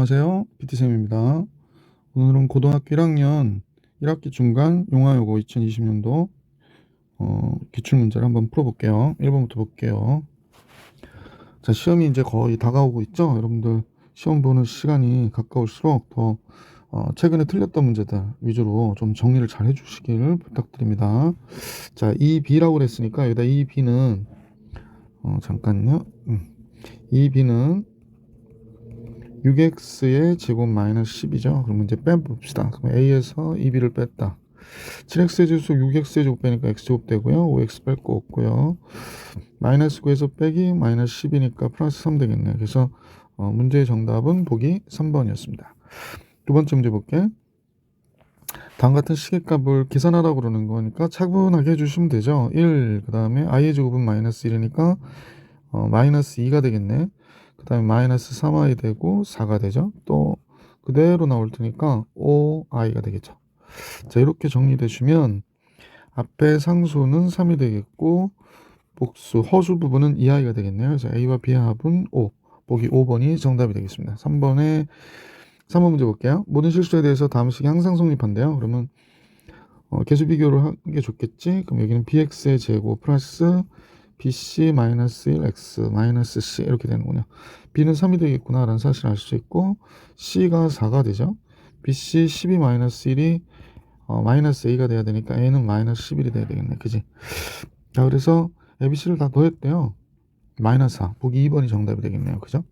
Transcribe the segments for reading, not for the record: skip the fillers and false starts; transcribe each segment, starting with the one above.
안녕하세요. PT쌤입니다. 오늘은 고등학교 1학년 1학기 중간 용화여고 2020년도 기출문제를 한번 풀어볼게요. 1번부터 볼게요. 자, 시험이 이제 거의 다가오고 있죠. 여러분들 시험 보는 시간이 가까울수록 더 최근에 틀렸던 문제들 위주로 좀 정리를 잘 해주시길 부탁드립니다. 자, 2B라고 그랬으니까 여기다 2B는 잠깐요. 2B는 6x의 제곱 마이너스 10이죠. 그러면 이제 빼봅시다. 그럼 a에서 2b를 뺐다. 7x의 제곱 6x의 제곱 빼니까 x제곱 되고요. 5x 뺄 거 없고요. 마이너스 9에서 빼기 마이너스 10이니까 플러스 3 되겠네요. 그래서 문제의 정답은 보기 3번이었습니다. 두 번째 문제 볼게. 다음 같은 시계값을 계산하라고 그러는 거니까 차분하게 해주시면 되죠. 1, 그 다음에 i의 제곱은 마이너스 1이니까 마이너스 2가 되겠네. 그 다음에 마이너스 3i 되고 4가 되죠. 또 그대로 나올 테니까 5i가 되겠죠. 자, 이렇게 정리되시면 앞에 상수는 3이 되겠고 복수, 허수 부분은 2i가 되겠네요. 그래서 a와 b의 합은 5. 보기 5번이 정답이 되겠습니다. 3번 문제 볼게요. 모든 실수에 대해서 다음 식이 항상 성립한대요. 그러면 계수 비교를 하는 게 좋겠지. 그럼 여기는 bx의 제곱 플러스 bc-1 x-c 이렇게 되는군요. b는 3이 되겠구나 라는 사실을 알 수 있고 c가 4가 되죠. bc 12-1이 마이너스 a가 돼야 되니까 a는 마이너스 11이 돼야 되겠네. 그지? 자, 그래서 abc를 다 더했대요. 마이너스 4. 보기 2번이 정답이 되겠네요. 그죠?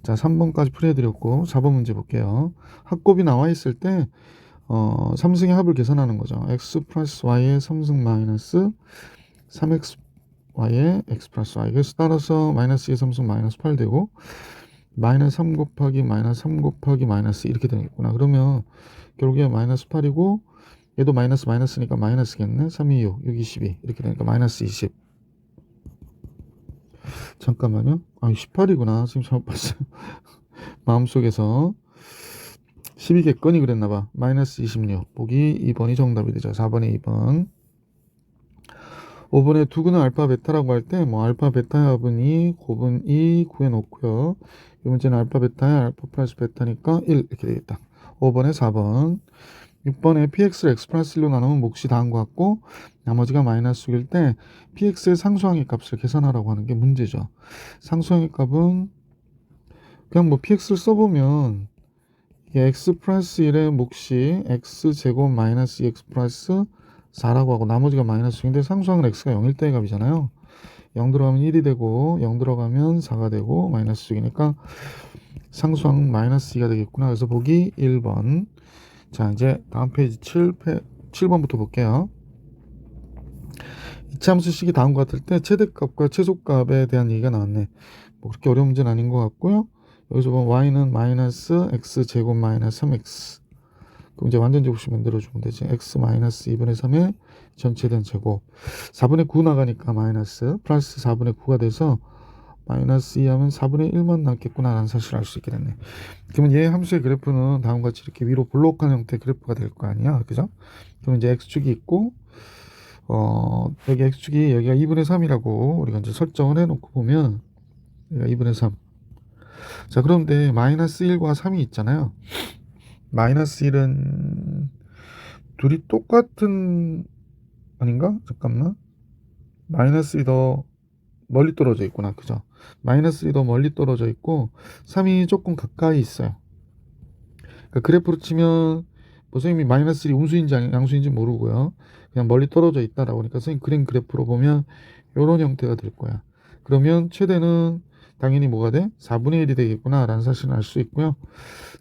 자, 3번까지 풀이해드렸고 4번 문제 볼게요. 합곱이 나와 있을 때 3승의 합을 계산하는 거죠. x 플러스 y의 3승 마이너스 3x y의 x 플러스 y. 그래서 따라서 마이너스 2, 3승 마이너스 8 되고 마이너스 3 곱하기 마이너스 3 곱하기 마이너스 이렇게 되겠구나. 그러면 결국에 마이너스 8이고 얘도 마이너스니까 마이너스겠네. 3, 2, 6, 6, 22 이렇게 되니까 마이너스 20. 잠깐만요. 18이구나. 지금 잘못 봤어요. 마음속에서 12겠거니 그랬나봐. 마이너스 26. 보기 2번이 정답이 되죠. 4번에 2번. 5번에 두근은 알파 베타라고 할 때 뭐 알파 베타의 합은 2, 곱은 2 구해놓고요. 이 문제는 알파 베타의 알파 플러스 베타니까 1 이렇게 되겠다. 5번에 4번. 6번에 px를 x 플러스 1로 나누면 몫이 다한 것 같고 나머지가 마이너스 6일 때 px의 상수항의 값을 계산하라고 하는 게 문제죠. 상수항의 값은 그냥 뭐 px를 써보면 이게 x 플러스 1의 몫이 x제곱 마이너스 2x 플러스 4라고 하고 나머지가 마이너스 6인데 상수항은 x가 0일 때의 값이잖아요. 0 들어가면 1이 되고 0 들어가면 4가 되고 마이너스 6이니까 상수항은 마이너스 2가 되겠구나. 그래서 보기 1번. 자, 이제 다음 페이지 7번부터 볼게요. 이차함수식이 다음과 같을 때 최대값과 최소값에 대한 얘기가 나왔네. 뭐 그렇게 어려운 문제는 아닌 것 같고요. 여기서 보면 y는 마이너스 x제곱 마이너스 3x. 그럼 이제 완전 제곱식 만들어주면 되지. x 마이너스 2분의 3의 전체된 제곱. 4분의 9 나가니까 마이너스 플러스 4분의 9가 돼서 마이너스 2 하면 4분의 1만 남겠구나 라는 사실을 알 수 있게 됐네. 그러면 얘 함수의 그래프는 다음과 같이 이렇게 위로 볼록한 형태의 그래프가 될 거 아니야. 그죠? 그럼 이제 x축이 있고 여기 x축이 여기가 2분의 3이라고 우리가 이제 설정을 해놓고 보면 여기가 2분의 3. 자, 그런데 마이너스 1과 3이 있잖아요. 마이너스 1은 둘이 똑같은 아닌가? 잠깐만. 마이너스 1이 더 멀리 떨어져 있구나. 그죠? 마이너스 1이 더 멀리 떨어져 있고 3이 조금 가까이 있어요. 그러니까 그래프로 치면 뭐 선생님이 마이너스 1이 음수인지 양수인지 모르고요. 그냥 멀리 떨어져 있다라고 하니까 선생님 그림 그래프로 보면 이런 형태가 될 거야. 그러면 최대는 당연히 뭐가 돼? 4분의 1이 되겠구나 라는 사실을 알 수 있고요.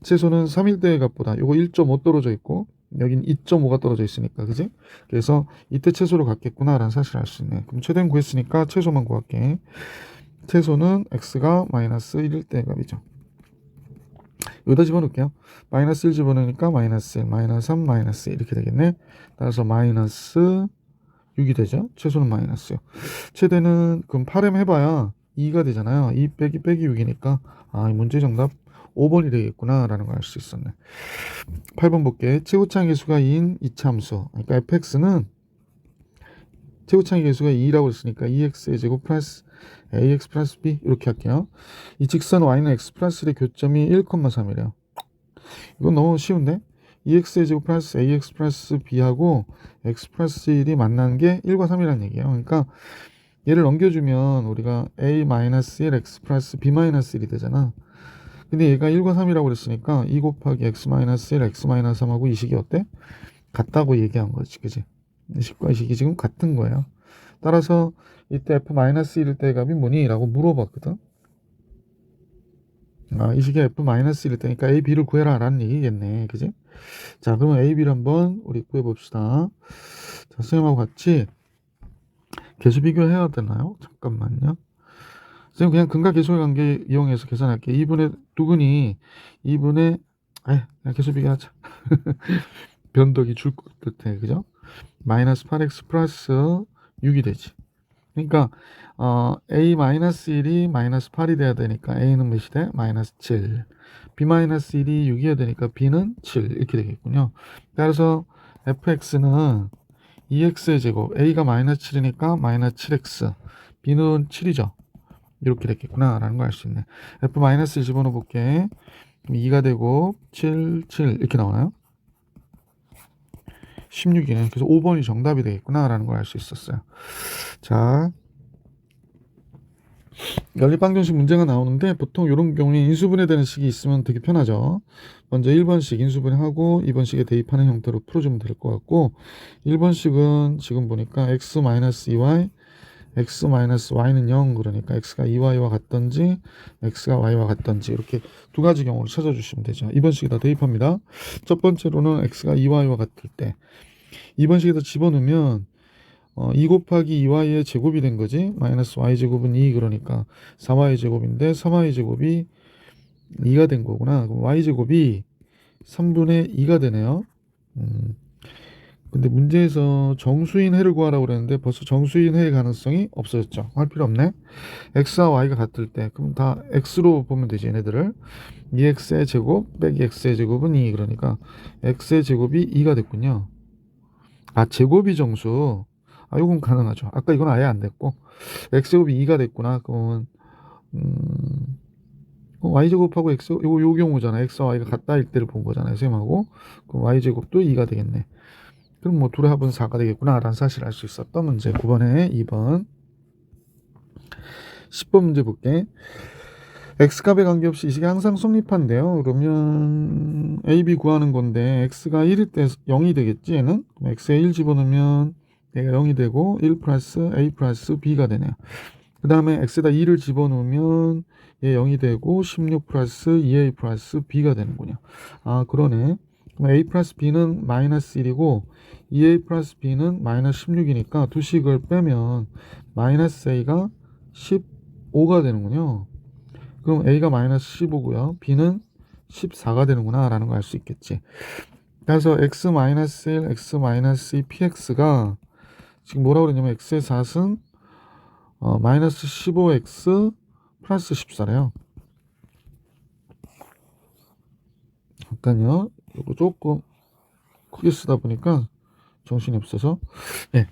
최소는 3일 때의 값보다 요거 1.5 떨어져 있고 여긴 2.5가 떨어져 있으니까 그지? 그래서 이때 최소로 갖겠구나 라는 사실을 알 수 있네. 그럼 최대는 구했으니까 최소만 구할게. 최소는 x가 마이너스 1일 때의 값이죠. 여기다 집어넣을게요. 마이너스 1 집어넣으니까 마이너스 1, 마이너스 3, 마이너스 1 이렇게 되겠네. 따라서 마이너스 6이 되죠. 최소는 마이너스 6. 최대는 그럼 8m 해봐야 2가 되잖아요. 2 빼기 6이니까 이 문제 정답 5번이 되겠구나 라는 걸 알 수 있었네. 8번 볼게. 최고차항 계수가 2인 이차함수. 그러니까 fx는 최고차항 계수가 2라고 했으니까 2x의 제곱 플러스 ax 플러스 b 이렇게 할게요. 이 직선 y는 x 플러스 1의 교점이 1,3이래요. 이건 너무 쉬운데? 2x의 제곱 플러스 ax 플러스 b하고 x 플러스 1이 만나는 게 1과 3이라는 얘기예요. 그러니까 얘를 넘겨주면 우리가 a-1 x 플러스 b-1이 되잖아. 근데 얘가 1과 3이라고 그랬으니까 2 곱하기 x-1 x-3하고 이 식이 어때? 같다고 얘기한 거지. 그지? 이 식과 이 식이 지금 같은 거예요. 따라서 이때 f-1일 때 값이 뭐니? 라고 물어봤거든. 이 식이 f-1일 때니까 a, b를 구해라 라는 얘기겠네. 그지? 자, 그러면 a, b를 한번 우리 구해봅시다. 자, 선생님하고 같이 계수 비교해야 되나요? 잠깐만요. 선생님 그냥 근과 계수의 관계 이용해서 계산할게요. 2분의 두근이 2분의 그냥 계수 비교하자. 변덕이 줄 것 같아. 그죠? 마이너스 8x 플러스 6이 되지. 그러니까 a-1이 마이너스 8이 돼야 되니까 a는 몇이 돼? 마이너스 7. b-1이 6이어야 되니까 b는 7 이렇게 되겠군요. 따라서 fx는 2x의 제곱, a가 마이너스 7이니까 마이너스 7x, b는 7이죠. 이렇게 됐겠구나 라는 걸 알 수 있네. f-1 집어넣어 볼게. 그럼 2가 되고 7, 7 이렇게 나오나요? 16이네. 그래서 5번이 정답이 되겠구나 라는 걸 알 수 있었어요. 자, 연립방정식 문제가 나오는데 보통 이런 경우에 인수분해되는 식이 있으면 되게 편하죠. 먼저 1번식 인수분해하고 2번식에 대입하는 형태로 풀어주면 될 것 같고, 1번식은 지금 보니까 x-2y x-y는 0, 그러니까 x가 2y와 같던지 x가 y와 같던지 이렇게 두 가지 경우를 찾아주시면 되죠. 2번식에다 대입합니다. 첫 번째로는 x가 2y와 같을 때, 2번식에다 집어넣으면 2 곱하기 2y의 제곱이 된 거지. 마이너스 y제곱은 2, 그러니까 4y제곱인데 3y제곱이 2가 된 거구나. 그럼 y제곱이 3분의 2가 되네요. 근데 문제에서 정수인 해를 구하라고 그랬는데 벌써 정수인 해의 가능성이 없어졌죠. 할 필요 없네. x와 y가 같을 때 그럼 다 x로 보면 되지. 얘네들을 2x의 제곱 빼기 x의 제곱은 2, 그러니까 x의 제곱이 2가 됐군요. 제곱이 정수. 이건 가능하죠. 아까 이건 아예 안 됐고 x제곱이 2가 됐구나. 그러면 y제곱하고 x 요 경우잖아. x와 y가 같다일 때를 본 거잖아요, 쌤하고. 그럼 y제곱도 2가 되겠네. 그럼 뭐 둘의 합은 4가 되겠구나 라는 사실을 알 수 있었던 문제. 9번에 2번 10번 문제 볼게. x값에 관계없이 이 식이 항상 성립한대요. 그러면 a, b 구하는 건데 x가 1일 때 0이 되겠지. 얘는 그럼 x에 1 집어넣으면 얘가 0이 되고 1 플러스 a 플러스 b가 되네요. 그 다음에 x에다 2를 집어넣으면 얘 0이 되고 16 플러스 2a 플러스 b가 되는군요. 그러네. 그럼 a 플러스 b는 마이너스 1이고 2a 플러스 b는 마이너스 16이니까 두 식을 빼면 마이너스 a가 15가 되는군요. 그럼 a가 마이너스 15고요. b는 14가 되는구나 라는 걸 알 수 있겠지. 그래서 x-1, x-2 px가 지금 뭐라고 그러냐면 x의 4승 마이너스 15x 플러스 14래요. 잠깐요. 이거 조금 크게 쓰다 보니까 정신이 없어서. 네.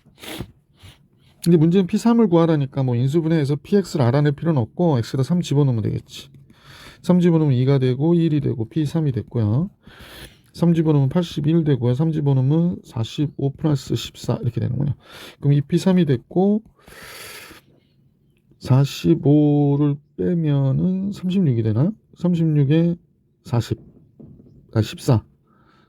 근데 문제는 P3을 구하라니까 뭐 인수분해해서 PX를 알아낼 필요는 없고 X에다 3 집어넣으면 되겠지. 3 집어넣으면 2가 되고 1이 되고 P3이 됐고요. 3 집어넣으면 81 되고요. 3 집어넣으면 45 플러스 14 이렇게 되는군요. 그럼 이 P3이 됐고 45를 빼면은 36이 되나? 36에 40, 14.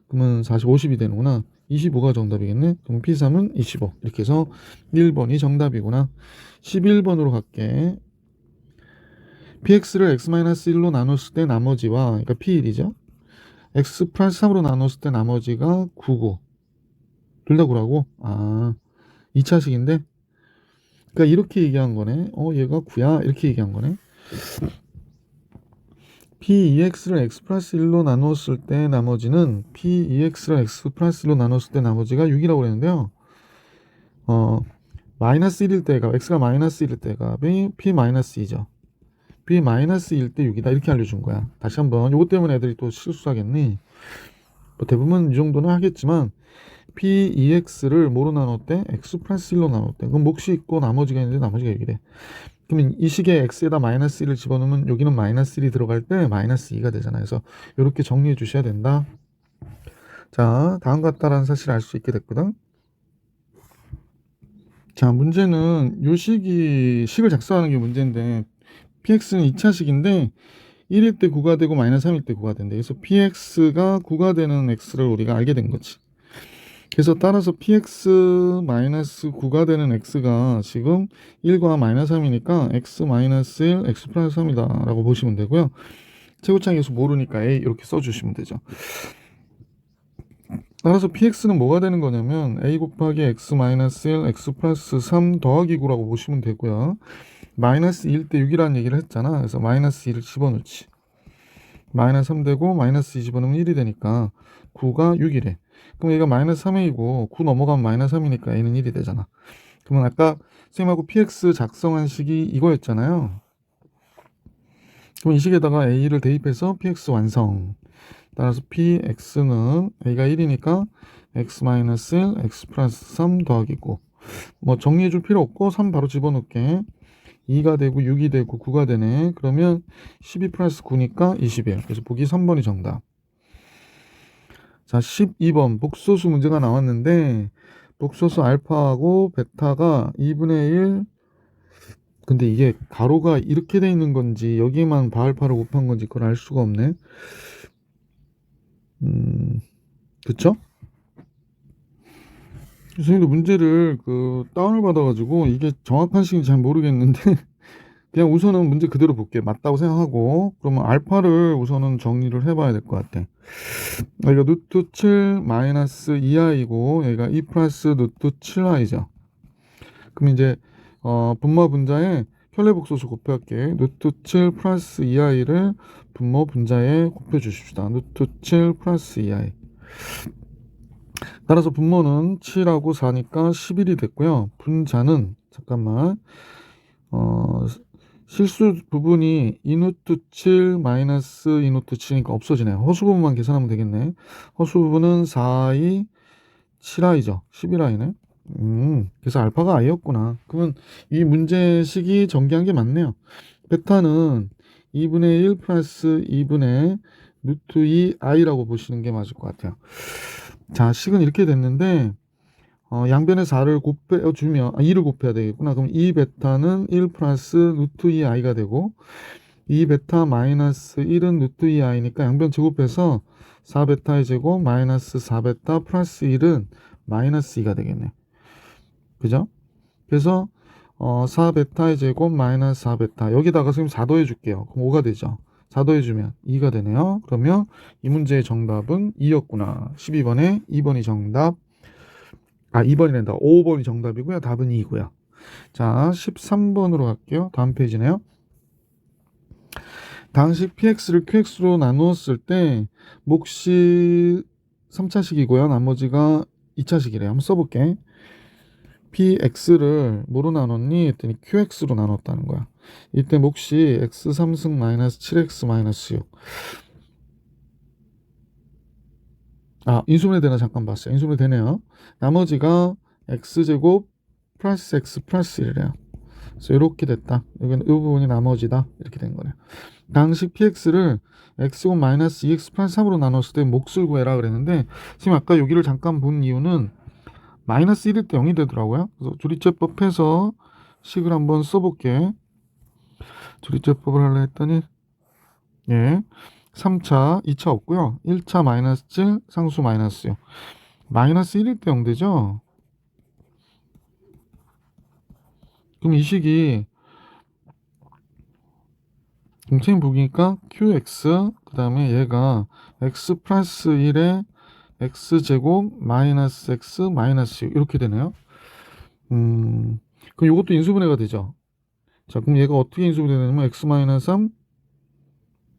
그러면 40, 50이 되는구나. 25가 정답이겠네. 그럼 P3은 25. 이렇게 해서 1번이 정답이구나. 11번으로 갈게. PX를 x-1로 나눴을 때 나머지와, 그러니까 P1이죠. x 플러스 3으로 나눴을 때 나머지가 9고. 둘 다 9라고? 2차식인데? 그러니까 이렇게 얘기한 거네. 얘가 9야. 이렇게 얘기한 거네. P2x를 x 플러스 1로 나누었을 때 나머지는 P2x를 x 플러스 1로 나눴을 때 나머지가 6이라고 그랬는데요. 마이너스 1일 때 값, x가 마이너스 1일 때 값이 P 마이너스 2죠. P 마이너스 1일 때 6이다. 이렇게 알려준 거야. 다시 한번. 요것 때문에 애들이 또 실수하겠니? 뭐 대부분 이 정도는 하겠지만 P2x를 뭐로 나눴대? x 플러스 1로 나눴대. 그럼 몫이 있고 나머지가 있는데 나머지가 6이래. 그러면 이 식에 x에다 마이너스 1을 집어넣으면 여기는 마이너스 1이 들어갈 때 마이너스 2가 되잖아요. 그래서 이렇게 정리해 주셔야 된다. 자, 다음 같다라는 사실을 알 수 있게 됐거든. 자, 문제는 요 식을 작성하는 게 문제인데 px는 2차식인데 1일 때 9가 되고 마이너스 3일 때 9가 된대. 그래서 px가 9가 되는 x를 우리가 알게 된 거지. 그래서 따라서 px 마이너스 9가 되는 x가 지금 1과 마이너스 3이니까 x 마이너스 1, x 플러스 3이다 라고 보시면 되고요. 최고차항계수 모르니까 a 이렇게 써주시면 되죠. 따라서 px는 뭐가 되는 거냐면 a 곱하기 x 마이너스 1, x 플러스 3 더하기 9라고 보시면 되고요. 마이너스 2일 때 6이라는 얘기를 했잖아. 그래서 마이너스 2를 집어넣지. 마이너스 3 되고 마이너스 2 집어넣으면 1이 되니까 9가 6이래. 그럼 얘가 마이너스 3이고 9 넘어가면 마이너스 3이니까 a는 1이 되잖아. 그러면 아까 선생님하고 px 작성한 식이 이거였잖아요. 그럼 이 식에다가 a를 대입해서 px 완성. 따라서 px는 a가 1이니까 x 마이너스 1, x 플러스 3 더하기 9. 뭐 정리해 줄 필요 없고 3 바로 집어넣을게. 2가 되고 6이 되고 9가 되네. 그러면 12 플러스 9니까 21. 그래서 보기 3번이 정답. 자, 12번 복소수 문제가 나왔는데 복소수 알파하고 베타가 2분의 1. 근데 이게 가로가 이렇게 돼 있는 건지 여기만 바알파를 곱한 건지 그걸 알 수가 없네. 그쵸? 선생님도 문제를 다운을 받아가지고 이게 정확한 식인지 잘 모르겠는데 그냥 우선은 문제 그대로 볼게요. 맞다고 생각하고 그러면 알파를 우선은 정리를 해봐야 될 것 같아. 여기가 루트 7 마이너스 2i고 여기가 2 플러스 루트 7i죠. 그럼 이제 분모 분자에 현례복소수 곱해할게. 루트 7 플러스 2i를 분모 분자에 곱해 주십시다. 루트 7 플러스 2i. 따라서 분모는 7하고 4니까 11이 됐고요. 분자는 잠깐만 실수 부분이 2루트 7 마이너스 2루트 7이니까 없어지네요. 허수 부분만 계산하면 되겠네. 허수 부분은 4i 7i죠. 11i네. 그래서 알파가 i였구나. 그러면 이 문제식이 전개한 게 맞네요. 베타는 2분의 1 플러스 2분의 루트 2i라고 보시는 게 맞을 것 같아요. 자, 식은 이렇게 됐는데 양변에 4를 곱해주면 2를 곱해야 되겠구나. 그럼 2베타는 1 플러스 루트 2i가 되고 2베타 마이너스 1은 루트 2i니까 양변 제곱해서 4베타의 제곱 마이너스 4베타 플러스 1은 마이너스 2가 되겠네. 그죠? 그래서 4베타의 제곱 마이너스 4베타 여기다가 지금 4 더해 줄게요. 그럼 5가 되죠. 4 더해 주면 2가 되네요. 그러면 이 문제의 정답은 2였구나. 12번에 2번이 정답. 2번이 된다. 5번이 정답이고요. 답은 2고요. 자, 13번으로 갈게요. 다음 페이지네요. 당식 px를 qx로 나누었을 때 몫이 3차식이고요. 나머지가 2차식이래요. 한번 써볼게. px를 뭐로 나눴니? 했더니 qx로 나눴다는 거야. 이때 몫이 x 3승 마이너스 7x 마이너스 6. 인수분해 되나 잠깐 봤어요. 인수분해 되네요. 나머지가 x제곱 플러스 x 플러스 1이래요. 그래서 이렇게 됐다. 여기는 이 부분이 나머지다. 이렇게 된 거네요. 당식 px를 x곱 마이너스 2x 플러스 3으로 나눴을 때 몫을 구해라 그랬는데 지금 아까 여기를 잠깐 본 이유는 마이너스 1일 때 0이 되더라고요. 그래서 조리제법 해서 식을 한번 써볼게. 조리제법을 하려 했더니 3차, 2차 없고요. 1차 마이너스 7, 상수 마이너스 6. 마이너스 1일 때 0 되죠? 그럼 이 식이 공체인 보기니까 qx 그 다음에 얘가 x 플러스 1에 x제곱 마이너스 x 마이너스 6 이렇게 되네요. 그럼 이것도 인수분해가 되죠. 자, 그럼 얘가 어떻게 인수분해 되냐면 x 마이너스 3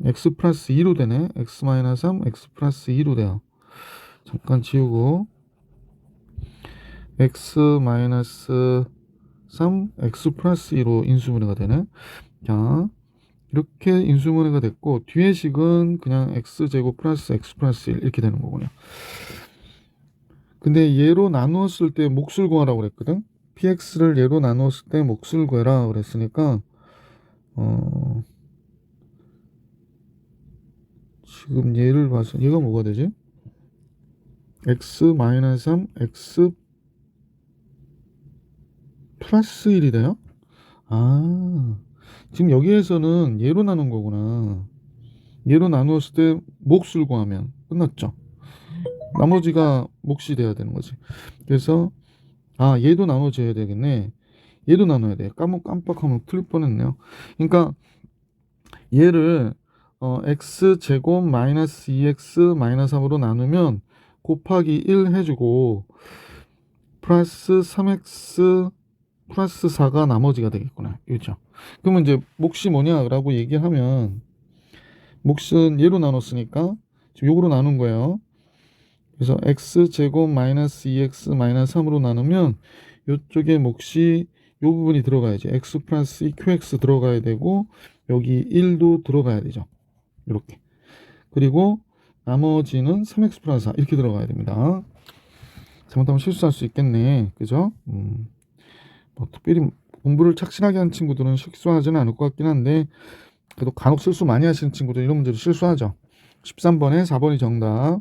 x 플러스 2로 되네. x 마이너스 3 x 플러스 2로 돼요. 잠깐 지우고 x 마이너스 3 x 플러스 2로 인수분해가 되네. 자, 이렇게 인수분해가 됐고 뒤에 식은 그냥 x제곱 플러스 x 플러스 1 이렇게 되는 거군요. 근데 얘로 나누었을 때 몫을 구하라고 그랬거든. px를 얘로 나누었을 때 몫을 구해라 그랬으니까 지금 얘를 봐서 얘가 뭐가 되지? x 마이너스 3 x 플러스 1이 돼요? 아, 지금 여기에서는 얘로 나눈 거구나. 얘로 나누었을 때 몫을 구하면 끝났죠. 나머지가 몫이 돼야 되는 거지. 그래서 얘도 나눠줘야 되겠네. 얘도 나눠야 돼. 깜빡하면 틀릴 뻔했네요. 그러니까 얘를 x 제곱 마이너스 2x 마이너스 3으로 나누면 곱하기 1 해주고 플러스 3x 플러스 4가 나머지가 되겠구나. 그렇죠. 그러면 이제 몫이 뭐냐라고 얘기하면 몫은 얘로 나눴으니까 지금 요거로 나눈 거예요. 그래서 x 제곱 마이너스 2x 마이너스 3으로 나누면 요쪽에 몫이 요 부분이 들어가야지. x 플러스 2qx 들어가야 되고 여기 1도 들어가야 되죠. 이렇게. 그리고 나머지는 3x 플러스 4 이렇게 들어가야 됩니다. 잘못하면 실수할 수 있겠네. 그죠? 뭐 특별히 공부를 착실하게 한 친구들은 실수하지는 않을 것 같긴 한데 그래도 간혹 실수 많이 하시는 친구들 이런 문제도 실수하죠. 13번에 4번이 정답.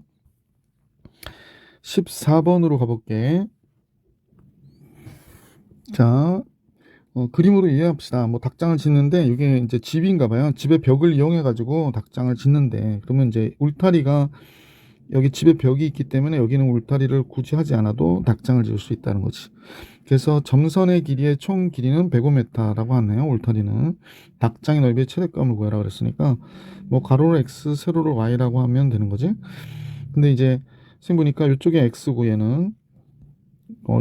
14번으로 가볼게. 자, 그림으로 이해합시다. 뭐 닭장을 짓는데 이게 이제 집인가 봐요. 집의 벽을 이용해 가지고 닭장을 짓는데 그러면 이제 울타리가 여기 집에 벽이 있기 때문에 여기는 울타리를 굳이 하지 않아도 닭장을 지을 수 있다는 거지. 그래서 점선의 길이의 총 길이는 105m라고 하네요. 울타리는 닭장의 넓이의 최대값을 구해라 그랬으니까 뭐 가로로 x, 세로로 y라고 하면 되는 거지. 근데 이제 선생님 보니까 이쪽에 x고 얘는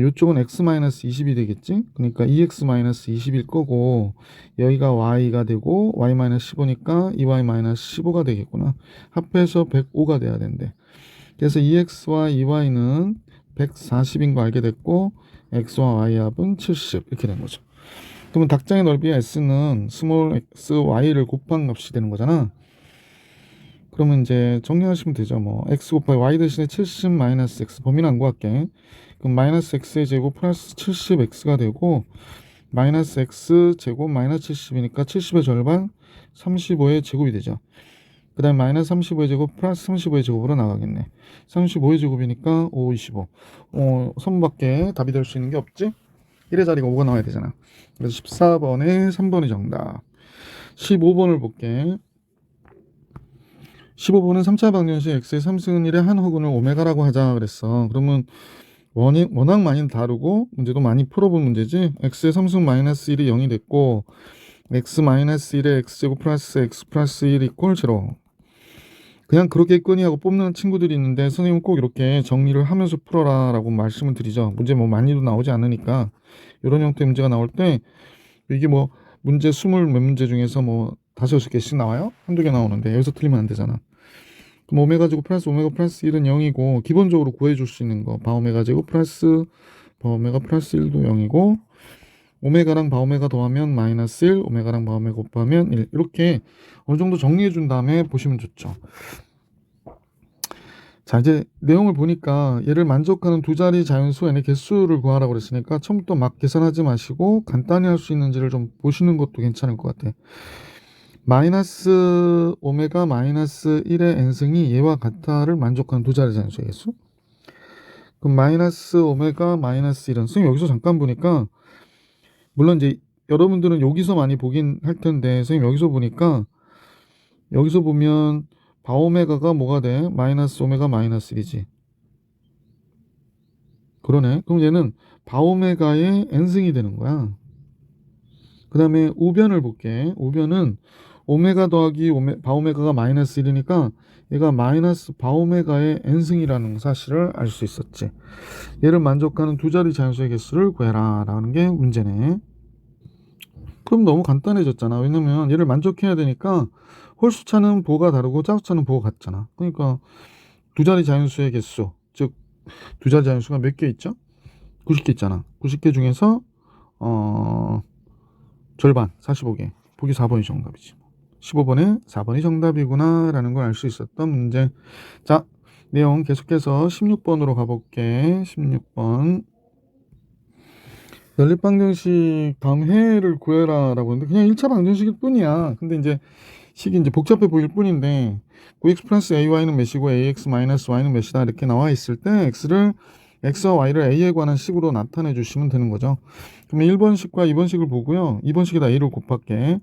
이쪽은 x-20이 되겠지. 그러니까 2x-20일 거고 여기가 y가 되고 y-15니까 2y-15가 되겠구나. 합해서 105가 돼야 된대. 그래서 2x와 2y는 140인 거 알게 됐고 x와 y 합은 70 이렇게 된 거죠. 그러면 닭장의 넓이의 s는 스몰 x, y를 곱한 값이 되는 거잖아. 그러면 이제 정리하시면 되죠. 뭐 x 곱하기 y 대신에 70 마이너스 x 범위는 안 구할게. 그럼 마이너스 x의 제곱 플러스 70x가 되고 마이너스 x 제곱 마이너스 70이니까 70의 절반 35의 제곱이 되죠. 그 다음에 마이너스 35의 제곱 플러스 35의 제곱으로 나가겠네. 35의 제곱이니까 5, 25. 선밖에 답이 될 수 있는 게 없지? 1의 자리가 5가 나와야 되잖아. 그래서 14번에 3번이 정답. 15번을 볼게. 15번은 3차 방정식 x의 3승은 1의 한 허근을 오메가라고 하자 그랬어. 그러면 워낙 많이 다루고 문제도 많이 풀어본 문제지. x의 3승 마이너스 1이 0이 됐고 x 마이너스 1의 x제곱 플러스 x 플러스 1 이꼴 0. 그냥 그렇게 했거니 하고 뽑는 친구들이 있는데 선생님은 꼭 이렇게 정리를 하면서 풀어라 라고 말씀을 드리죠. 문제 뭐 많이도 나오지 않으니까 이런 형태의 문제가 나올 때 이게 뭐 문제 20 몇 문제 중에서 뭐 5-6개씩 나와요? 한두 개 나오는데 여기서 틀리면 안 되잖아. 그럼 오메가 제곱 플러스 오메가 플러스 1은 0이고 기본적으로 구해줄 수 있는 거 바오메가 제곱 플러스 바오메가 플러스 1도 0이고 오메가랑 바오메가 더하면 마이너스 1 오메가랑 바오메가 곱하면 1 이렇게 어느 정도 정리해 준 다음에 보시면 좋죠. 자 이제 내용을 보니까 얘를 만족하는 두 자리 자연수 n의 개수를 구하라고 그랬으니까 처음부터 막 계산하지 마시고 간단히 할 수 있는지를 좀 보시는 것도 괜찮을 것 같아. 마이너스 오메가 마이너스 1의 n승이 얘와 같다를 만족하는 두 자리 자연수의 개수. 그럼 마이너스 오메가 마이너스 1은 선생님 여기서 잠깐 보니까 물론 이제 여러분들은 여기서 많이 보긴 할 텐데 선생님 여기서 보니까 여기서 보면 바오메가가 뭐가 돼? 마이너스 오메가 마이너스 1이지. 그러네. 그럼 얘는 바오메가의 n승이 되는 거야. 그 다음에 우변을 볼게. 우변은 오메가 더하기 바오메가가 마이너스 1이니까 얘가 마이너스 바오메가의 n승이라는 사실을 알 수 있었지. 얘를 만족하는 두 자리 자연수의 개수를 구해라 라는 게 문제네. 그럼 너무 간단해졌잖아. 왜냐면 얘를 만족해야 되니까 홀수차는 부호가 다르고 짝수차는 부호가 같잖아. 그러니까 두 자리 자연수의 개수, 즉 두 자리 자연수가 몇 개 있죠? 90개 있잖아. 90개 중에서 절반 45개. 보기 4번이 정답이지. 15번에 4번이 정답이구나 라는 걸 알 수 있었던 문제. 자, 내용 계속해서 16번으로 가볼게. 16번. 연립방정식 다음 해를 구해라 라고 하는데 그냥 1차 방정식일 뿐이야. 근데 이제 식이 이제 복잡해 보일 뿐인데 9x 플러스 ay는 몇이고 ax 마이너스 y는 몇이다 이렇게 나와 있을 때 x와 y를 a에 관한 식으로 나타내 주시면 되는 거죠. 그러면 1번식과 2번식을 보고요. 2번식에다 a를 곱할게.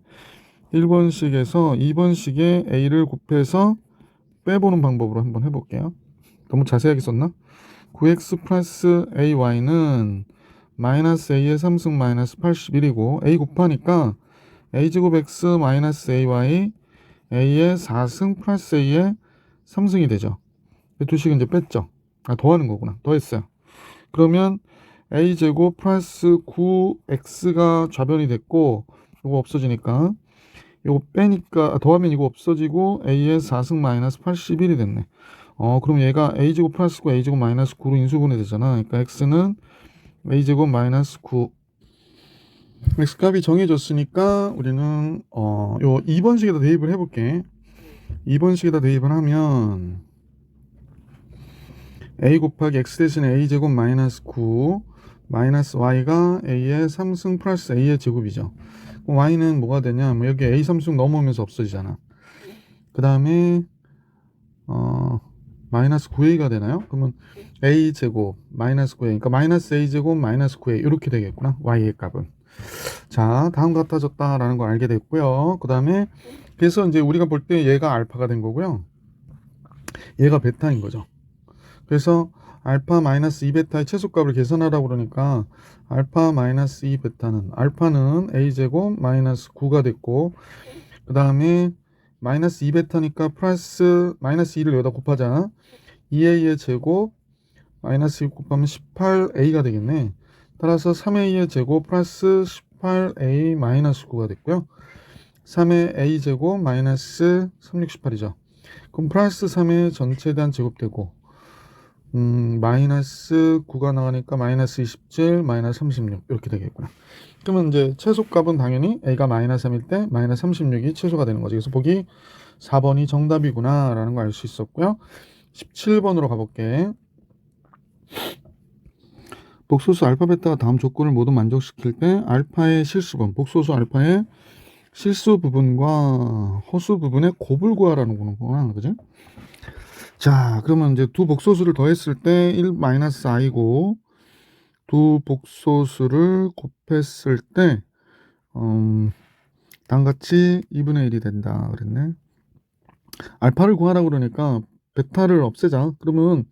1번식에서 2번식에 a를 곱해서 빼보는 방법으로 한번 해볼게요. 너무 자세하게 썼나? 9x 플러스 ay는 마이너스 a의 3승 마이너스 81이고 a 곱하니까 a제곱 x 마이너스 ay a의 4승 플러스 a의 3승이 되죠. 두 식은 이제 뺐죠. 더하는 거구나. 더했어요. 그러면 a제곱 플러스 9x가 좌변이 됐고 이거 없어지니까 이거 빼니까 더하면 이거 없어지고 a의 4승 마이너스 81이 됐네. 그럼 얘가 a제곱 플러스 9 a제곱 마이너스 9로 인수분해 되잖아. 그러니까 x는 a제곱 마이너스 9 x값이 정해졌으니까 우리는 요 2번식에다 대입을 해볼게. 2번식에다 대입을 하면 a 곱하기 x 대신에 a제곱 마이너스 9 마이너스 y가 a의 3승 플러스 a의 제곱이죠. 그럼 y는 뭐가 되냐? 여기 a 3승 넘어오면서 없어지잖아. 그 다음에 마이너스 9a가 되나요? 그러면 a제곱 마이너스 9a 그러니까 마이너스 a제곱 마이너스 9a 이렇게 되겠구나. y의 값은. 자, 다음 같아졌다라는 걸 알게 됐고요. 그 다음에 그래서 이제 우리가 볼 때 얘가 알파가 된 거고요. 얘가 베타인 거죠. 그래서 알파 마이너스 2베타의 최소값을 계산하라고 그러니까 알파 마이너스 2베타는 알파는 a제곱 마이너스 9가 됐고 그 다음에 마이너스 2베타니까 플러스 마이너스 2를 여기다 곱하잖아. 2a의 제곱 마이너스 2 곱하면 18a가 되겠네. 따라서 3a의 제곱 플러스 18a 마이너스 9가 됐고요. 3의 a제곱 마이너스 368이죠. 그럼 플러스 3의 전체에 대한 제곱되고 마이너스 9가 나가니까 마이너스 27 마이너스 36 이렇게 되겠구나. 그러면 이제 최소값은 당연히 a가 마이너스 3일 때 마이너스 36이 최소가 되는 거죠. 그래서 보기 4번이 정답이구나 라는 걸 알 수 있었고요. 17번으로 가볼게. 복소수 알파 베타가 다음 조건을 모두 만족시킬 때 알파의 실수분, 복소수 알파의 실수 부분과 허수 부분의 곱을 구하라는 거구나. 그죠? 자, 그러면 이제 두 복소수를 더했을 때 1-i고 두 복소수를 곱했을 때 다음같이 2분의 1이 된다 그랬네. 알파를 구하라고 그러니까 베타를 없애자. 그러면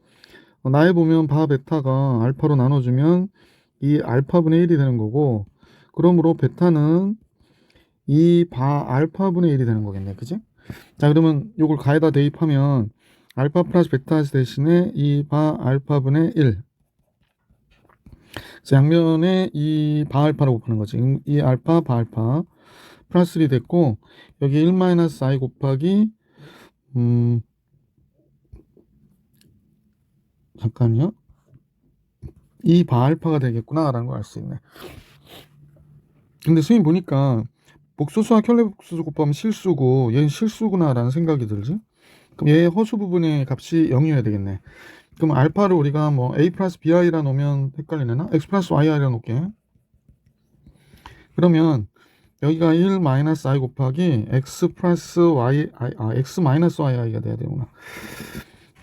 나에 보면 바 베타가 알파로 나눠주면 이 알파분의 1이 되는 거고 그러므로 베타는 이 바 알파분의 1이 되는 거겠네. 그지? 자, 그러면 이걸 가에다 대입하면 알파 플러스 베타 대신에 이 바 알파분의 1. 그래서 양면에 이 바 알파라고 보는 거지. 이 알파 바 알파 플러스 1이 됐고 여기 1-i 곱하기 잠깐요. 이 바 알파가 되겠구나 라는 걸 알 수 있네. 근데 선생님 보니까 복소수와 켤레 복소수 곱하면 실수고 얘는 실수구나 라는 생각이 들지. 그럼 얘의 허수 부분의 값이 0이어야 되겠네. 그럼 알파를 우리가 뭐 a 플러스 bi라 놓으면 헷갈리나? x 플러스 yi라 놓을게. 그러면 여기가 1-i 곱하기 x 플러스 y, x 마이너스 yi가 돼야 되구나.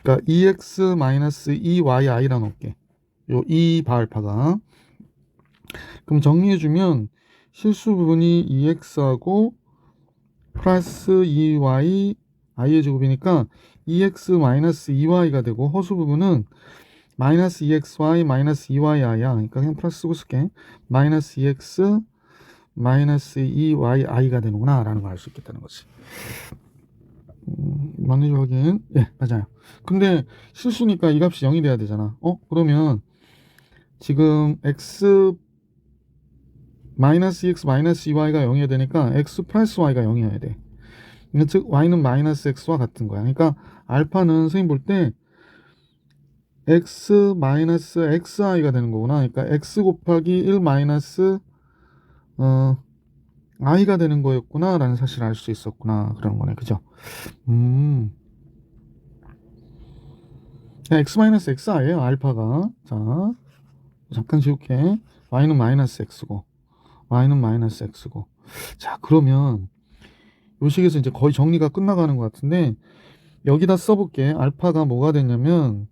그러니까 2x 마이너스 2yi라 놓을게. 요 2바알파가. 그럼 정리해주면 실수 부분이 2x하고 플러스 2y i의 제곱이니까 2x 마이너스 2y가 되고 허수 부분은 마이너스 2xy 마이너스 2yi야. 그러니까 그냥 플러스 쓰고 쓸게. 마이너스 2x 마이너스 2yi가 되는구나 라는 걸 알 수 있겠다는 거지. 맞는지 확인. 예, 맞아요. 근데 실수니까 이 값이 0이 돼야 되잖아. 그러면 지금 x 마이너스 2x 마이너스 2y가 0이어야 되니까 x 플러스 y가 0이어야 돼. 즉 y는 마이너스 x와 같은 거야. 그러니까 알파는 선생님 볼 때 x 마이너스 xi가 되는 거구나. 그러니까 x 곱하기 1 마이너스 i가 되는 거였구나 라는 사실을 알 수 있었구나 그런 거네. 그죠? x 마이너스 xi예요 알파가. 자, 잠깐 지울게. y는 마이너스 x고 y는 마이너스 x고. 자, 그러면 요 식에서 이제 거의 정리가 끝나가는 것 같은데 여기다 써볼게. 알파가 뭐가 됐냐면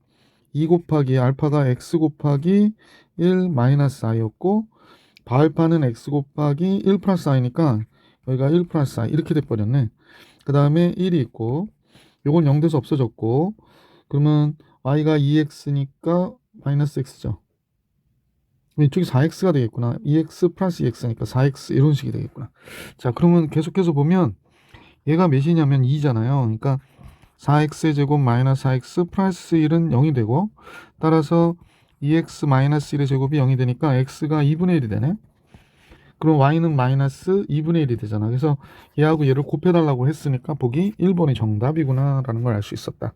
2 곱하기 알파가 x 곱하기 1 마이너스 i였고 바알파는 x 곱하기 1 플러스 i니까 여기가 1 플러스 i 이렇게 돼버렸네. 그 다음에 1이 있고 요건 0 돼서 없어졌고 그러면 y가 2x니까 마이너스 x죠. 이쪽이 4x가 되겠구나. 2x 플러스 2x니까 4x 이런 식이 되겠구나. 자, 그러면 계속해서 보면 얘가 몇이냐면 2잖아요. 그러니까 4x의 제곱 마이너스 4x 플러스 1은 0이 되고 따라서 2x 마이너스 1의 제곱이 0이 되니까 x가 2분의 1이 되네. 그럼 y는 마이너스 2분의 1이 되잖아. 그래서 얘하고 얘를 곱해달라고 했으니까 보기 1번이 정답이구나 라는 걸 알 수 있었다.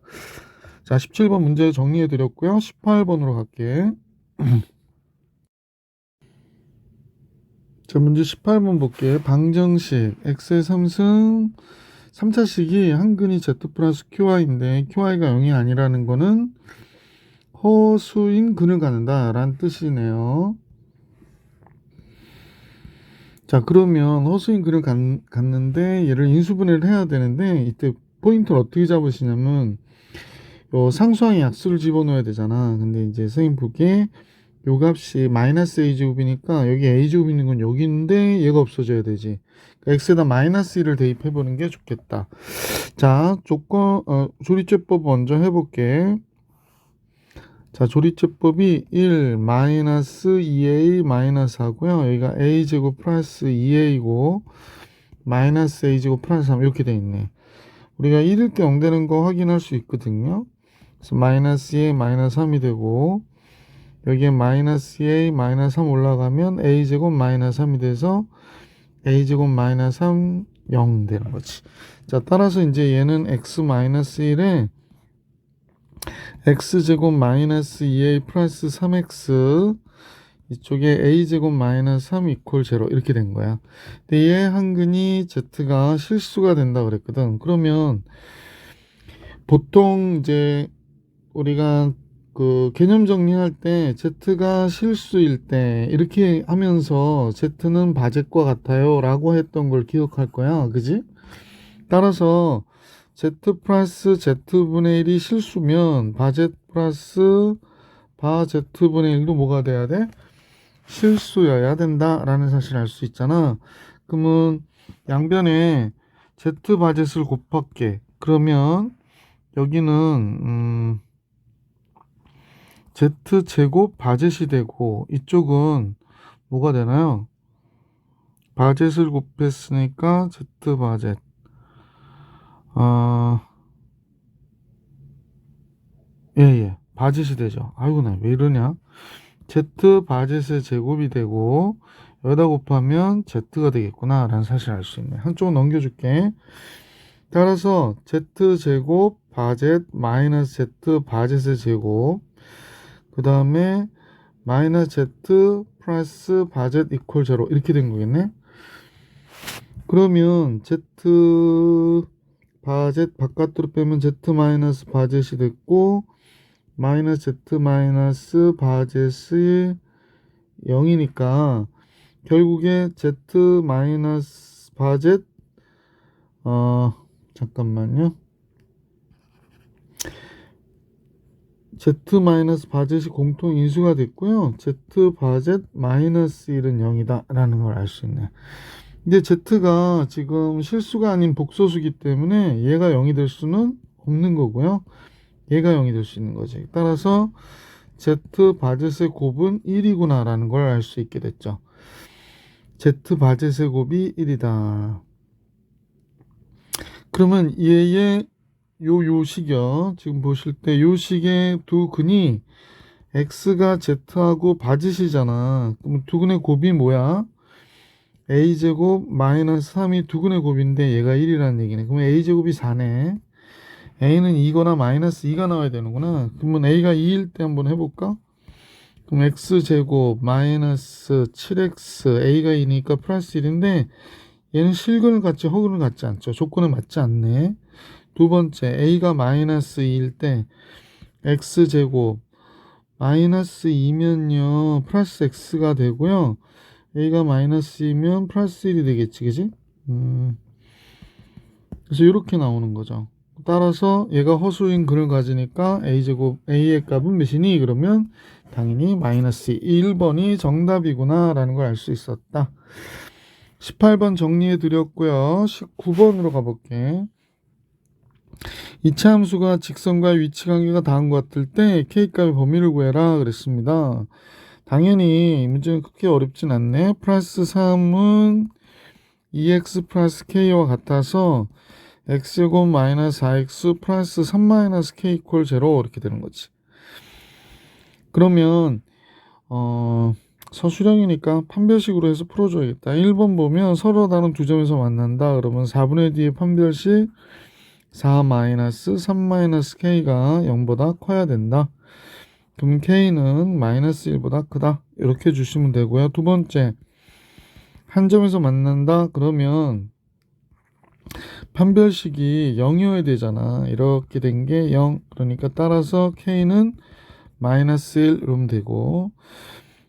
자, 17번 문제 정리해 드렸고요. 18번으로 갈게. 자, 문제 18번 볼게. 방정식 x의 3승 3차식이 한근이 z 플러스 qy인데 qy가 0이 아니라는 거는 허수인 근을 갖는다 라는 뜻이네요. 자, 그러면 허수인 근을 갖는데 얘를 인수분해를 해야 되는데 이때 포인트를 어떻게 잡으시냐면 요 상수항에 약수를 집어넣어야 되잖아. 근데 이제 선생님 보기에 요 값이 마이너스 a제곱이니까 여기 a제곱 있는 건 여기 있는데 얘가 없어져야 되지. 그러니까 x에다 마이너스 1을 대입해 보는 게 좋겠다. 자, 조리제법 먼저 해볼게. 자, 조리제법이 1 마이너스 2a 마이너스 하고요. 여기가 a제곱 플러스 2a고 마이너스 a제곱 플러스 3 이렇게 돼 있네. 우리가 1일 때 0 되는 거 확인할 수 있거든요. 그래서 마이너스 2a 마이너스 3이 되고 여기에 마이너스 a 마이너스 3 올라가면 a제곱 마이너스 3이 돼서 a제곱 마이너스 3 0 되는 거지. 자, 따라서 이제 얘는 x 마이너스 1에 x제곱 마이너스 2a 플러스 3x 이쪽에 a제곱 마이너스 3 이퀄 0 이렇게 된 거야. 근데 얘 한근이 z가 실수가 된다 그랬거든. 그러면 보통 이제 우리가 그 개념 정리할 때 z가 실수일 때 이렇게 하면서 z는 바zet과 같아요 라고 했던 걸 기억할 거야. 그지? 따라서 z 플러스 z분의 1이 실수면 바zet 플러스 바z분의 1도 뭐가 돼야 돼? 실수여야 된다라는 사실을 알 수 있잖아. 그러면 양변에 z 바zet을 곱할게. 그러면 여기는 z제곱 바zet이 되고 이쪽은 뭐가 되나요? 바zet을 곱했으니까 z 바zet. 예. 바젯이 되죠. 아이고, 나 왜 이러냐. z 바젯의 제곱이 되고 여기다 곱하면 z가 되겠구나 라는 사실을 알 수 있네. 한쪽은 넘겨줄게. 따라서 z제곱 바젯 마이너스 z 바젯의 제곱 그 다음에 마이너스 z 플러스 바젯 이퀄 0 이렇게 된 거겠네. 그러면 z 바젯 바깥으로 빼면 z 마이너스 바젯이 됐고 마이너스 z 마이너스 바젯이 0이니까 결국에 z 마이너스 바젯 잠깐만요. z 마이너스 바젯이 공통 인수가 됐고요. z 바젯 마이너스 1은 0이다 라는 걸 알 수 있네. 근데 z가 지금 실수가 아닌 복소수기 때문에 얘가 0이 될 수는 없는 거고요. 얘가 0이 될 수 있는 거지. 따라서 z 바젯의 곱은 1이구나 라는 걸 알 수 있게 됐죠. z 바젯의 곱이 1이다. 그러면 얘의 요 식이요. 지금 보실 때 요 식의 두 근이 x가 z하고 바짓이잖아. 그럼 두 근의 곱이 뭐야? a제곱 마이너스 3이 두 근의 곱인데 얘가 1이라는 얘기네. 그러면 a제곱이 4네. a는 2거나 마이너스 2가 나와야 되는구나. 그러면 a가 2일 때 한번 해볼까? 그럼 x제곱 마이너스 7x a가 2니까 플러스 1인데 얘는 실근을 갖지 허근을 갖지 않죠. 조건에 맞지 않네. 두 번째 a가 마이너스 2일 때 x제곱 마이너스 2면요 플러스 x가 되고요. a가 마이너스 2면 플러스 1이 되겠지, 그지? 그래서 이렇게 나오는 거죠. 따라서 얘가 허수인 근을 가지니까 a제곱 a의 값은 몇이니? 그러면 당연히 마이너스 1번이 정답이구나 라는 걸 알 수 있었다. 18번 정리해 드렸고요. 19번으로 가볼게. 이차 함수가 직선과 위치 관계가 다음과 같을 때 k값의 범위를 구해라 그랬습니다. 당연히 이 문제는 그렇게 어렵진 않네. 플러스 3은 2x 플러스 k와 같아서 x제곱 마이너스 4x 플러스 3 마이너스 k 이퀄 0 이렇게 되는 거지. 그러면 서술형이니까 판별식으로 해서 풀어줘야겠다. 1번 보면 서로 다른 두 점에서 만난다. 그러면 4분의 D의 판별식 4 마이너스 3 마이너스 k가 0보다 커야 된다. 그럼 k는 마이너스 1보다 크다. 이렇게 주시면 되고요. 두 번째, 한 점에서 만난다. 그러면 판별식이 0이어야 되잖아. 이렇게 된 게 0. 그러니까 따라서 k는 마이너스 1 이러면 되고,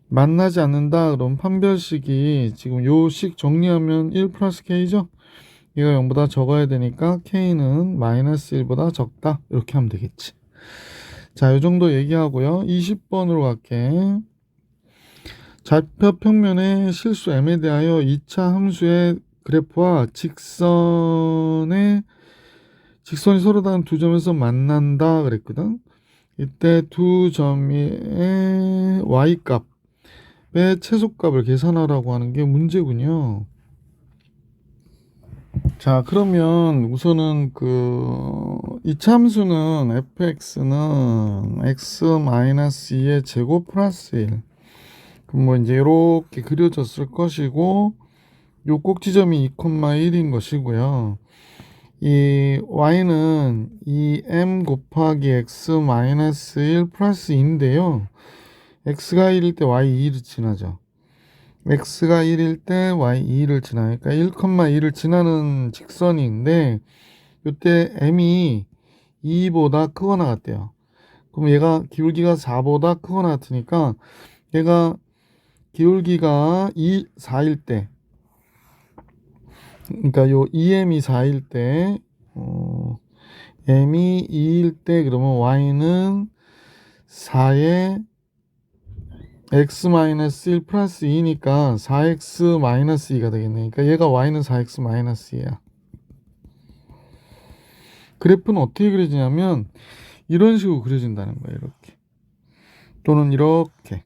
만나지 않는다. 그럼 판별식이 지금 요 식 정리하면 1 플러스 k죠. 얘가 0보다 적어야 되니까 k는 마이너스 1보다 적다. 이렇게 하면 되겠지. 자, 요 정도 얘기하고요. 20번으로 갈게. 좌표 평면의 실수 m에 대하여 2차 함수의 그래프와 직선이 서로 다른 두 점에서 만난다 그랬거든. 이때 두 점의 y값의 최소값을 계산하라고 하는 게 문제군요. 자, 그러면 우선은 그 이차 함수는 fx는 x-2의 제곱 플러스 1. 그럼 뭐 이제 이렇게 그려졌을 것이고, 요 꼭지점이 2,1인 것이고요. 이 y는 이 m 곱하기 x 마이너스 1 플러스 2인데요. x가 1일 때 y 2를 지나죠. x가 1일 때 y 2를 지나니까 1,2를 지나는 직선인데 이때 m이 2보다 크거나 같대요. 그럼 얘가 기울기가 4보다 크거나 같으니까 얘가 기울기가 4일 때, 그러니까 요 2m이 4일 때, m이 2일 때, 그러면 y는 4에 x-1 플러스 2니까 4x-2가 되겠네. 그러니까 얘가 y는 4x-2야. 그래프는 어떻게 그려지냐면 이런 식으로 그려진다는 거예요. 이렇게. 또는 이렇게.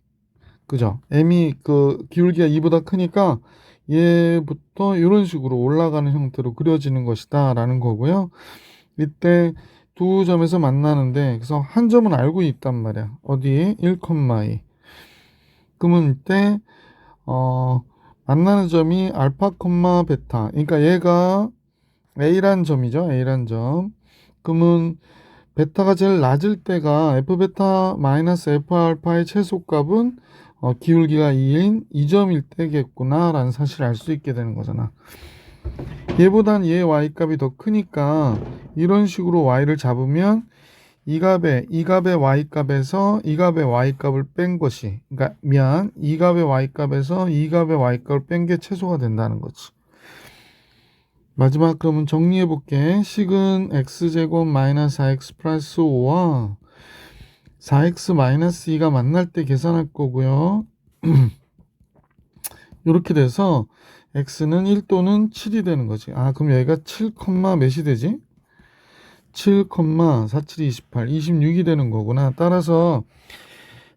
그죠? m이 그 기울기가 2보다 크니까 얘부터 이런 식으로 올라가는 형태로 그려지는 것이다 라는 거고요. 이때 두 점에서 만나는데, 그래서 한 점은 알고 있단 말이야. 어디에? 1,2. 그러면 이때 만나는 점이 알파, 베타. 그러니까 얘가 A란 점이죠. A란 점. 그러면 베타가 제일 낮을 때가 f 베타 마이너스 f 알파의 최소값은 기울기가 2인 2점일 때겠구나 라는 사실을 알 수 있게 되는 거잖아. 얘보단 얘 y값이 더 크니까 이런 식으로 y를 잡으면 이 값의 y값에서 이 값의 y값을 뺀 것이, 그러니까 이 값의 y값에서 이 값의 y값을 뺀 게 최소가 된다는 거지. 마지막 그러면 정리해 볼게. 식은 x제곱 마이너스 4x 플러스 5와 4x 마이너스 2가 만날 때 계산할 거고요. 이렇게 돼서 x는 1 또는 7이 되는 거지. 그럼 여기가 7, 몇이 되지? 7, 47, 28, 26이 되는 거구나. 따라서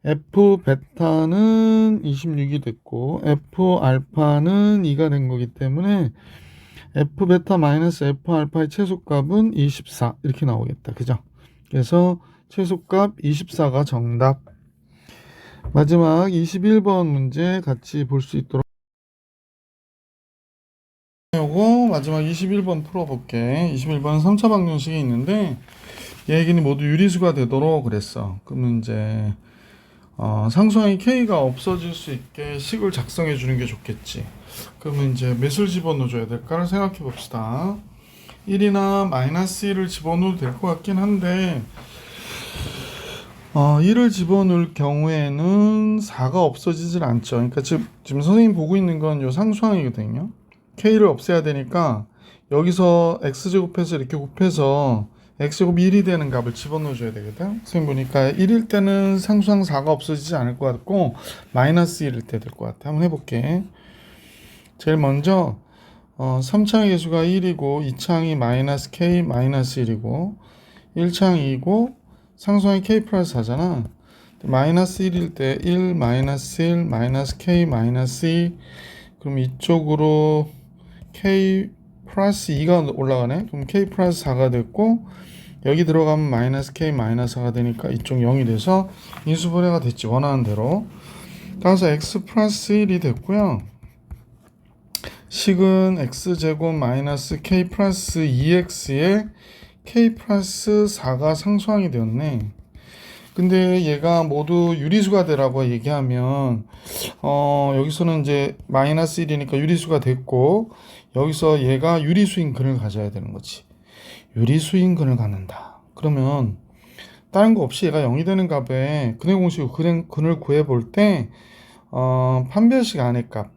f 베타는 26이 됐고 f 알파는 2가 된 거기 때문에 f 베타 마이너스 f 알파의 최소값은 24 이렇게 나오겠다. 그죠? 그래서 최소값 24가 정답. 마지막 21번 문제 같이 볼 수 있도록 요거 마지막 21번 풀어볼게. 21번 3차 방정식이 있는데 얘기는 모두 유리수가 되도록 그랬어. 그러면 이제 상수항이 k가 없어질 수 있게 식을 작성해 주는 게 좋겠지. 그러면 이제 몇을 집어넣어 줘야 될까를 생각해 봅시다. 1이나 마이너스 1을 집어넣어도 될 것 같긴 한데 1을 집어넣을 경우에는 4가 없어지질 않죠. 그러니까 지금 선생님 보고 있는 건 요 상수항이거든요. k를 없애야 되니까 여기서 x제곱해서 이렇게 곱해서 x제곱 1이 되는 값을 집어넣어 줘야 되거든. 선생님 보니까 1일 때는 상수항 4가 없어지지 않을 것 같고 마이너스 1일 때 될 것 같아. 한번 해볼게. 제일 먼저 3창의 개수가 1이고 2창이 마이너스 k 마이너스 1이고 1창 2고 상수항이 k 플러스 4잖아. 마이너스 1일 때 1 마이너스 1 마이너스 k 마이너스 2 그럼 이쪽으로 k 플러스 2가 올라가네. 그럼 k 플러스 4가 됐고 여기 들어가면 마이너스 k 마이너스 4가 되니까 이쪽 0이 돼서 인수분해가 됐지. 원하는 대로. 따라서 x 플러스 1이 됐고요. 식은 x제곱 마이너스 k 플러스 2x에 k 플러스 4가 상수항이 되었네. 근데 얘가 모두 유리수가 되라고 얘기하면 여기서는 이제 마이너스 1이니까 유리수가 됐고 여기서 얘가 유리수인 근을 가져야 되는 거지. 유리수인 근을 갖는다. 그러면 다른 거 없이 얘가 0이 되는 값에 근의 공식 근을 구해 볼 때 판별식 안의 값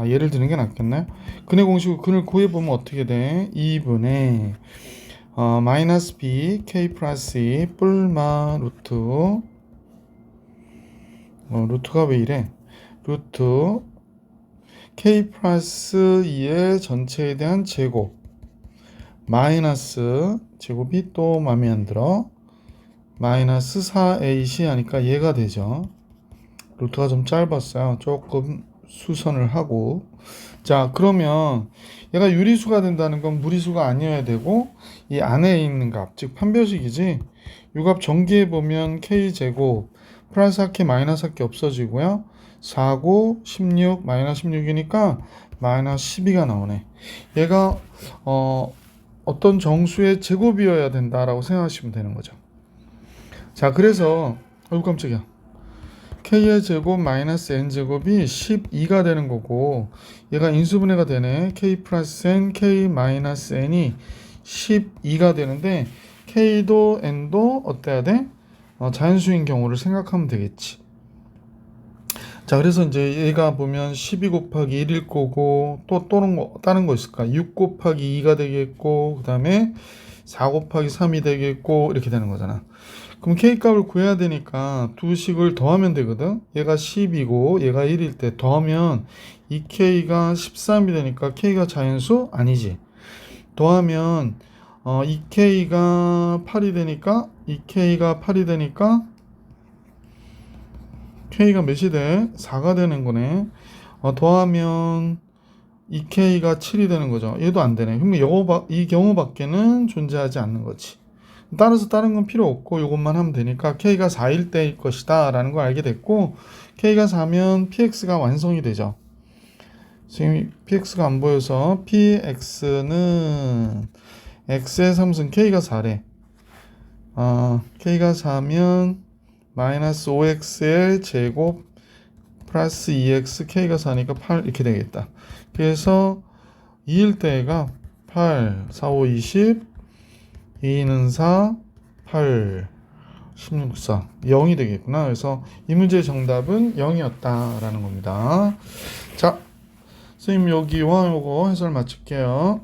예를 드는 게 낫겠나요? 근의 공식 근을 구해 보면 어떻게 돼? 2분의 마이너스 b k 플러스 2 뿔마 루트 루트가 왜 이래? 루트 k 플러스 2의 전체에 대한 제곱 마이너스 제곱이 또 마음에 안 들어 마이너스 4ac 하니까 얘가 되죠. 루트가 좀 짧았어요. 조금 수선을 하고 자 그러면 얘가 유리수가 된다는 건 무리수가 아니어야 되고 이 안에 있는 값 즉 판별식이지 이 값 전기해 보면 k제곱 플러스 4k 마이너스 4k 없어지고요 4고 16 마이너스 16이니까 마이너스 12가 나오네. 얘가 어떤 정수의 제곱이어야 된다라고 생각하시면 되는 거죠. 자 그래서 깜짝이야 k의 제곱 마이너스 n제곱이 12가 되는 거고 얘가 인수분해가 되네. k 플러스 n, k 마이너스 n이 12가 되는데 k도 n도 어때야 돼? 자연수인 경우를 생각하면 되겠지. 자 그래서 이제 얘가 보면 12 곱하기 1일 거고 또 다른 거 있을까? 6 곱하기 2가 되겠고 그 다음에 4 곱하기 3이 되겠고 이렇게 되는 거잖아. 그럼 k값을 구해야 되니까 두 식을 더하면 되거든. 얘가 10이고 얘가 1일 때 더하면 2k가 13이 되니까 k가 자연수? 아니지. 더하면 2k가 8이 되니까 2k가 8이 되니까 k가 몇이 돼? 4가 되는 거네. 더하면 2k가 7이 되는 거죠. 얘도 안 되네. 그러면 이 경우밖에는 존재하지 않는 거지. 따라서 다른 건 필요 없고 이것만 하면 되니까 k가 4일 때일 것이다 라는 걸 알게 됐고 k가 4면 px가 완성이 되죠. 지금 px가 안 보여서 px는 x의 3승 k가 4래. k가 4면 마이너스 5x의 제곱 플러스 2x k가 4니까 8 이렇게 되겠다. 그래서 2일 때가 8, 4, 5, 20 2는 4, 8, 16, 4 0이 되겠구나. 그래서 이 문제의 정답은 0이었다 라는 겁니다. 자 선생님 여기와 요거 해설 마칠게요.